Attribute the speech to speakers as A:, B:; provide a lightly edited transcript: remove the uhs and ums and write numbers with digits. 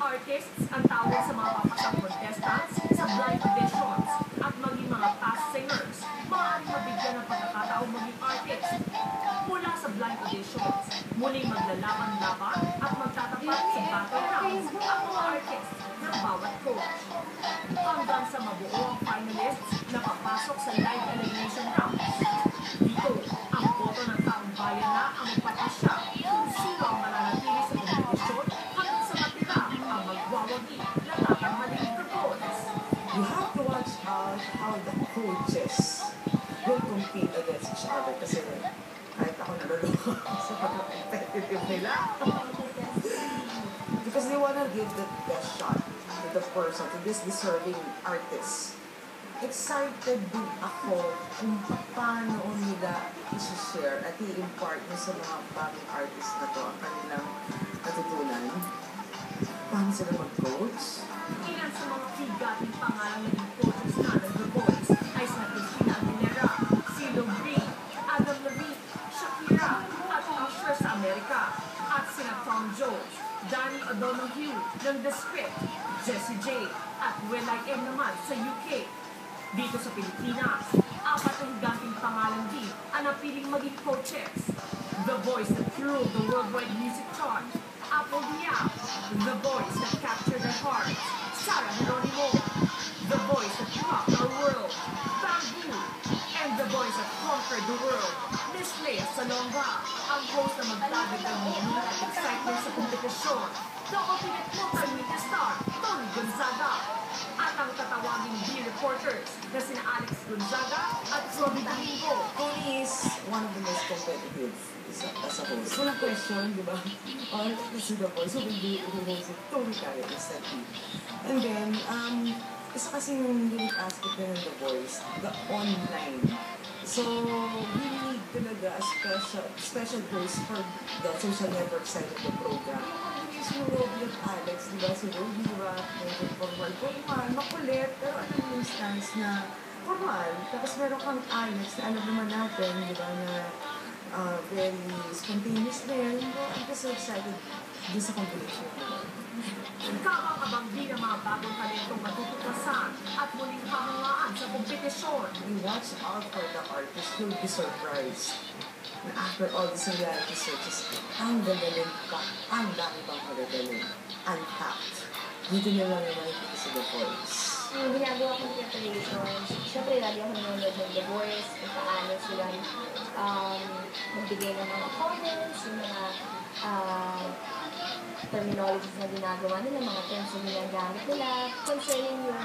A: artists ang tawag sa mga papasang contestants sa blind auditions at maging mga past singers. Maaaring mabigyan ng pagkakataong maging artist. Mula sa blind auditions, muling maglalaban-laban at magtatapat sa battle rounds ang mga artists ng bawat coach. Hanggang sa mabuo ang finalists na papasok sa live elimination rounds. Dito, ang boto ng taong bayan na ang magpapasya kung sino ang mananatili sa kompetisyon hanggang sa matira ang magwawagi na tatanghaling dragones.
B: You have to watch out how the coaches will compete against each other kasi kahit ako naluloko sa pagka-competitive nila. Because they wanna give the best shot to the person, to this deserving artist. Excited din ako kung paano nila isi-share at i-impart mo sa mga bagong artist na to ang kanilang natutunan. Paano sila mag-coach?
A: Ilan sa mga bigating pangalang naging coaches na ng The Voice ay sina Christina Aguilera, CeeLo Green, Adam Levine, Shakira at Usher sa Amerika at sina Tom Jones, Danny O'Donoghue ng The Script, Jessie J at will.i.am naman sa UK. Dito sa Pilipinas, 4 na higanting pangalan din ang napiling maging coaches. The Voice that ruled the worldwide music chart, Apollonia, The Voice that captured their hearts, Sarah Geronimo, The Voice that rocked our world, Bamboo, and The Voice that conquered the world, Miss Lea Salonga, ang host na magdadagdag ng mga at excitement sa kompetisyon, the ultimate multimedia star, Tony Gonzaga, at ang tatawaging B-reporters na sina Alex Gonzaga at Robbie Domingo.
B: Tony is one of the most competitive as a host. Walang question, di ba? All kasi The Voice, so hindi host it, Tony kaya instantly. And then, isa kasi yung unique aspect na ng The Voice, the online. So, we need talaga a special host for the social network side of the program. Si Robbie at Alex, di ba? Si Robbie, di ba? Formal, makulit, pero alam mo yung stance na formal. Tapos meron kang Alex na alam naman natin, di ba, na very spontaneous din. I'm just so excited din sa competition.
A: Kakakabang din ang mga bagong talentong matutuklasan at muling hahangaan sa kompetisyon.
B: We watch out for the artists, you'll be surprised. Na after all these reality searches, ang gagaling pa, ang dami pang magagaling, untapped. Dito nyo lang yung makikita sa The Voice.
C: Yung ginagawa kong preparations, syempre lagi ako nanonood ng The Voice, kung paano sila magbigay ng mga comments, yung mga terminologies na ginagawa nila, mga terms na ginagamit nila, concerning yung